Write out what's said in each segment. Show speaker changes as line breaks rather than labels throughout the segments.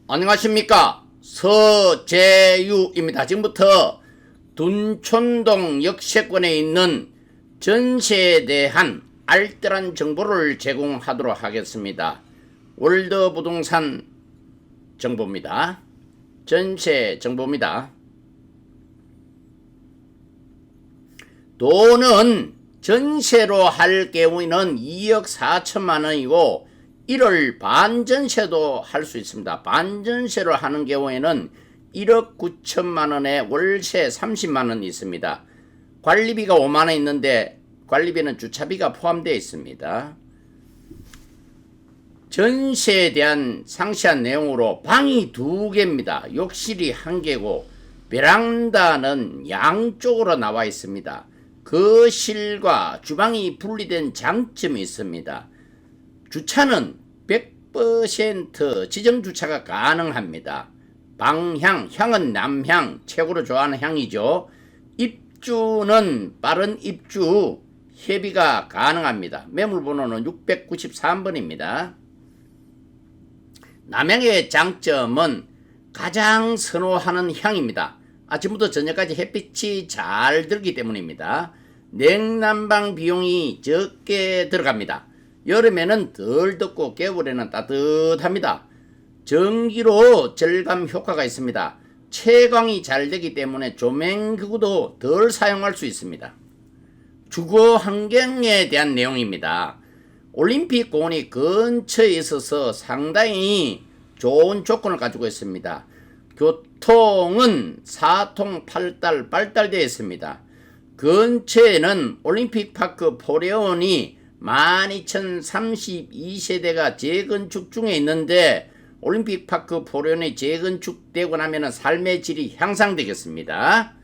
안녕하십니까, 서재유입니다. 지금부터 둔촌동 역세권에 있는 전세에 대한 알뜰한 정보를 제공하도록 하겠습니다. 월드부동산 정보입니다. 전세 정보입니다. 돈은 전세로 할 경우에는 2억 4천만 원이고 1월 반전세도 할 수 있습니다. 반전세로 하는 경우에는 1억 9천만 원에 월세 30만 원이 있습니다. 관리비가 5만 원 있는데 관리비는 주차비가 포함되어 있습니다. 전세에 대한 상세한 내용으로 방이 2개입니다. 욕실이 1개고 베란다는 양쪽으로 나와 있습니다. 거실과 주방이 분리된 장점이 있습니다. 주차는 100% 지정주차가 가능합니다. 방향, 향은 남향, 최고로 좋아하는 향이죠. 입주는 빠른 입주, 협의가 가능합니다. 매물번호는 693번입니다. 남향의 장점은 가장 선호하는 향입니다. 아침부터 저녁까지 햇빛이 잘 들기 때문입니다. 냉난방 비용이 적게 들어갑니다. 여름에는 덜 덥고 겨울에는 따뜻합니다. 전기로 절감 효과가 있습니다. 채광이 잘 되기 때문에 조명기구도 덜 사용할 수 있습니다. 주거 환경에 대한 내용입니다. 올림픽공원이 근처에 있어서 상당히 좋은 조건을 가지고 있습니다. 교통은 4통 8달 발달되어 있습니다. 근처에는 올림픽파크 포레온이 12,032세대가 재건축 중에 있는데 올림픽파크 포레온이 재건축되고 나면 삶의 질이 향상되겠습니다.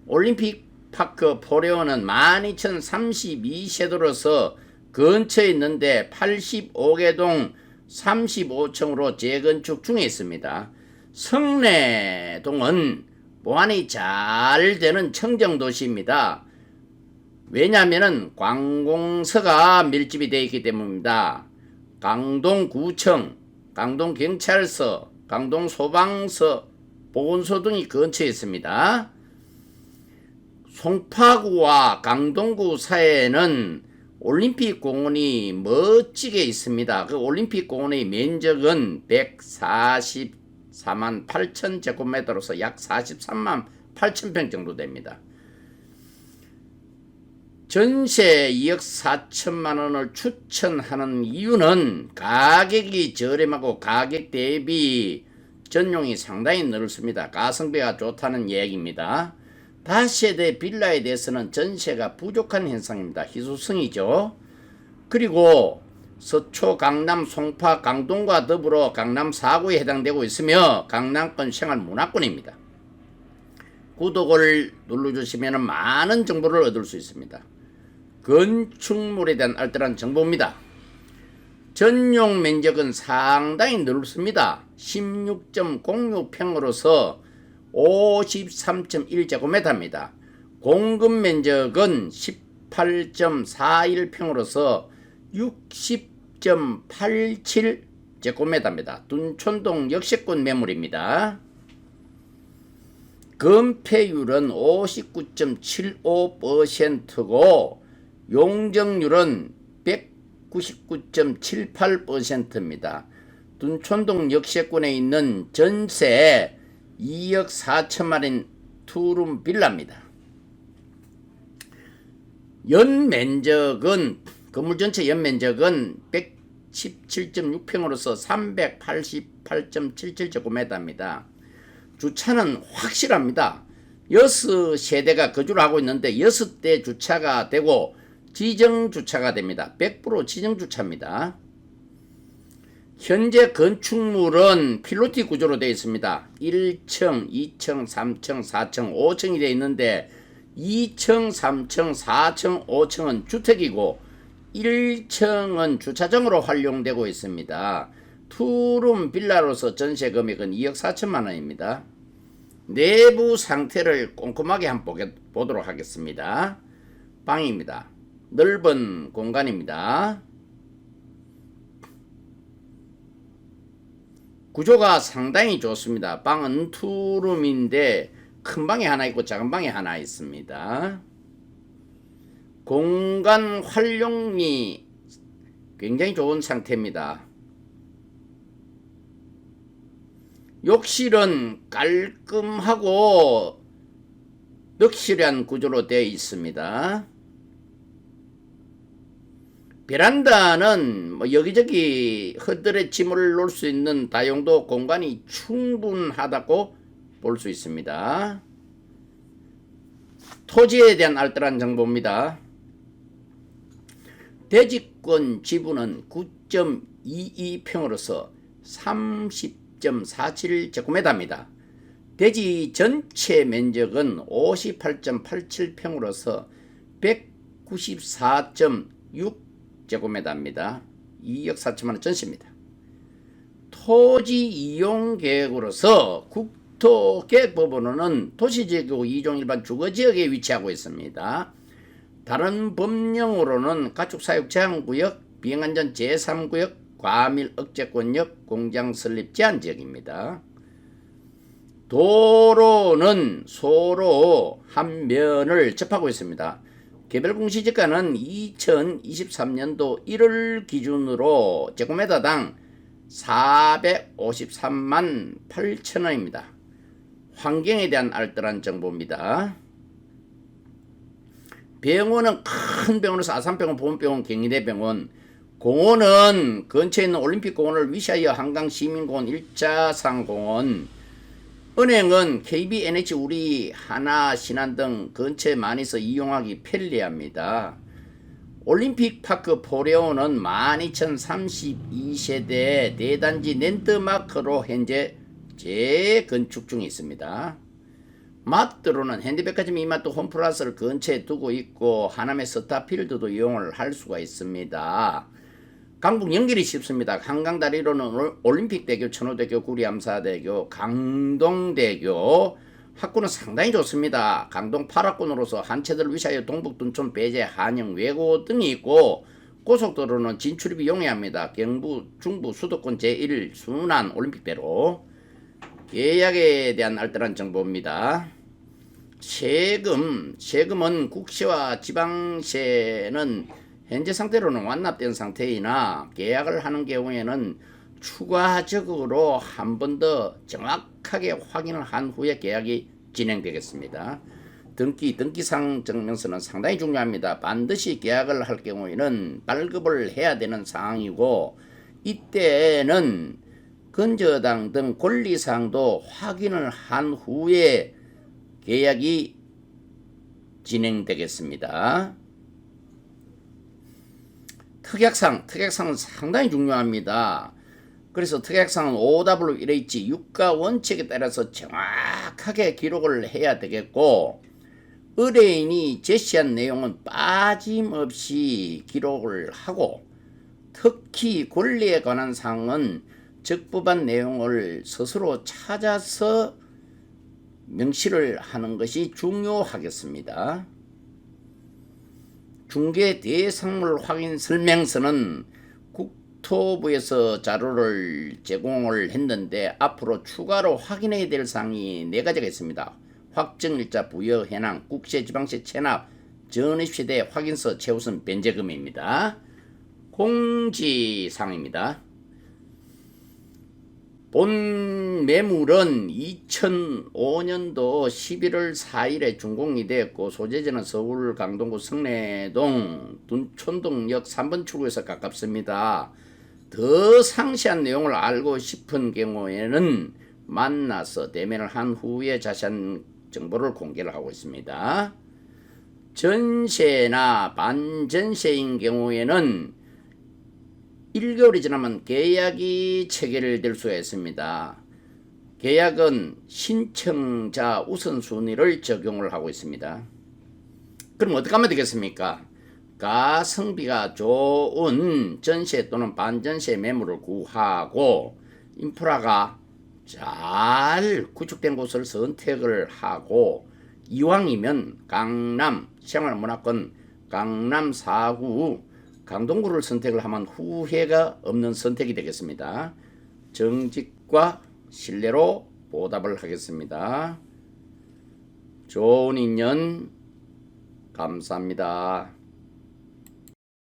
올림픽파크 포레온은 12,032세대로서 근처에 있는데 85개동 35층으로 재건축 중에 있습니다. 성내동은 보안이 잘 되는 청정도시입니다. 왜냐하면 관공서가 밀집이 되어 있기 때문입니다. 강동구청, 강동경찰서, 강동소방서, 보건소 등이 근처에 있습니다. 송파구와 강동구 사이에는 올림픽공원이 멋지게 있습니다. 그 올림픽공원의 면적은 144만 8천 제곱미터로서 약 43만 8천 평 정도 됩니다. 전세 2억 4천만 원을 추천하는 이유는 가격이 저렴하고 가격 대비 전용이 상당히 넓습니다. 가성비가 좋다는 얘기입니다. 다세대 빌라에 대해서는 전세가 부족한 현상입니다. 희소성이죠. 그리고 서초, 강남, 송파, 강동과 더불어 강남 4구에 해당되고 있으며 강남권 생활문화권입니다. 구독을 눌러주시면 많은 정보를 얻을 수 있습니다. 건축물에 대한 알뜰한 정보입니다. 전용 면적은 상당히 넓습니다. 16.06평으로서 53.1제곱미터입니다. 공급 면적은 18.41평으로서 60.87제곱미터입니다. 둔촌동 역세권 매물입니다. 건폐율은 59.75%고 용적률은 199.78%입니다. 둔촌동 역세권에 있는 전세 2억 4천만 원 투룸 빌라입니다. 연면적은 건물 전체 연면적은 117.6평으로서 388.77제곱미터입니다. 주차는 확실합니다. 6세대가 거주를 하고 있는데 6대 주차가 되고 지정주차가 됩니다. 100% 지정주차입니다. 현재 건축물은 필로티 구조로 되어 있습니다. 1층, 2층, 3층, 4층, 5층이 되어 있는데 2층, 3층, 4층, 5층은 주택이고 1층은 주차장으로 활용되고 있습니다. 투룸 빌라로서 전세 금액은 2억 4천만 원입니다. 내부 상태를 꼼꼼하게 한번 보도록 하겠습니다. 방입니다. 넓은 공간입니다. 구조가 상당히 좋습니다. 방은 투룸인데 큰 방이 하나 있고 작은 방이 하나 있습니다. 공간 활용이 굉장히 좋은 상태입니다. 욕실은 깔끔하고 럭셔리한 구조로 되어 있습니다. 베란다는 뭐 여기저기 허들에 짐을 놓을 수 있는 다용도 공간이 충분하다고 볼 수 있습니다. 토지에 대한 알뜰한 정보입니다. 대지권 지분은 9.22평으로서 30.47제곱미터입니다. 대지 전체 면적은 58.87평으로서 194.6제곱미터입니다. 2억 4천만원 전시입니다. 토지 이용 계획으로서 국토계획법원은 도시지구 2종 일반 주거지역에 위치하고 있습니다. 다른 법령으로는 가축사육 제한구역, 비행안전 제3구역, 과밀 억제권역, 공장 설립 제한지역입니다. 도로는 소로 한 면을 접하고 있습니다. 개별 공시지가는 2023년도 1월 기준으로 제곱미터당 453만 8천원입니다. 환경에 대한 알뜰한 정보입니다. 병원은 큰 병원에서 아산병원, 보건병원, 경희대병원, 공원은 근처에 있는 올림픽공원을 위시하여 한강시민공원, 일자산공원, 은행은 KB, NH, 우리, 하나, 신한 등 근처에 많이 서 이용하기 편리합니다. 올림픽파크 포레오는 12,032세대 대단지 랜드마크로 현재 재건축 중에 있습니다. 마트로는 현대백화점 이마트 홈플러스를 근처에 두고 있고 하남의 스타필드도 이용을 할 수가 있습니다. 강북 연결이 쉽습니다. 한강다리로는 올림픽대교, 천호대교, 구리암사대교, 강동대교, 학구는 상당히 좋습니다. 강동 8학군으로서 한체들 위시하여 동북, 둔촌, 배제, 한영, 외고 등이 있고 고속도로는 진출입이 용이합니다. 경부, 중부, 수도권 제1 순환 올림픽대로. 계약에 대한 알뜰한 정보입니다. 세금은 국세와 지방세는 현재 상태로는 완납된 상태이나 계약을 하는 경우에는 추가적으로 한 번 더 정확하게 확인을 한 후에 계약이 진행되겠습니다. 등기상 증명서는 상당히 중요합니다. 반드시 계약을 할 경우에는 발급을 해야 되는 상황이고 이때는 건저당 등 권리사항도 확인을 한 후에 계약이 진행되겠습니다. 특약상은 상당히 중요합니다. 그래서 특약상은 OW1H 유가 원칙에 따라서 정확하게 기록을 해야 되겠고 의뢰인이 제시한 내용은 빠짐없이 기록을 하고 특히 권리에 관한 사항은 적법한 내용을 스스로 찾아서 명시를 하는 것이 중요하겠습니다. 중개 대상물 확인 설명서는 국토부에서 자료를 제공을 했는데 앞으로 추가로 확인해야 될 사항이 4가지가 있습니다. 확정일자 부여 현황, 국세 지방세 체납, 전입시대 확인서 최우선 변제금입니다. 공지사항입니다. 본 매물은 2005년도 11월 4일에 준공이 되었고 소재지는 서울 강동구 성내동 둔촌동역 3번 출구에서 가깝습니다. 더 상세한 내용을 알고 싶은 경우에는 만나서 대면을 한 후에 자세한 정보를 공개를 하고 있습니다. 전세나 반전세인 경우에는 1개월이 지나면 계약이 체결될 수가 있습니다. 계약은 신청자 우선순위를 적용을 하고 있습니다. 그럼 어떻게 하면 되겠습니까? 가성비가 좋은 전세 또는 반전세 매물을 구하고 인프라가 잘 구축된 곳을 선택을 하고 이왕이면 강남 생활문화권 강남 4구 강동구를 선택을 하면 후회가 없는 선택이 되겠습니다. 정직 믿음과 신뢰로 보답을 하겠습니다. 좋은 인연 감사합니다.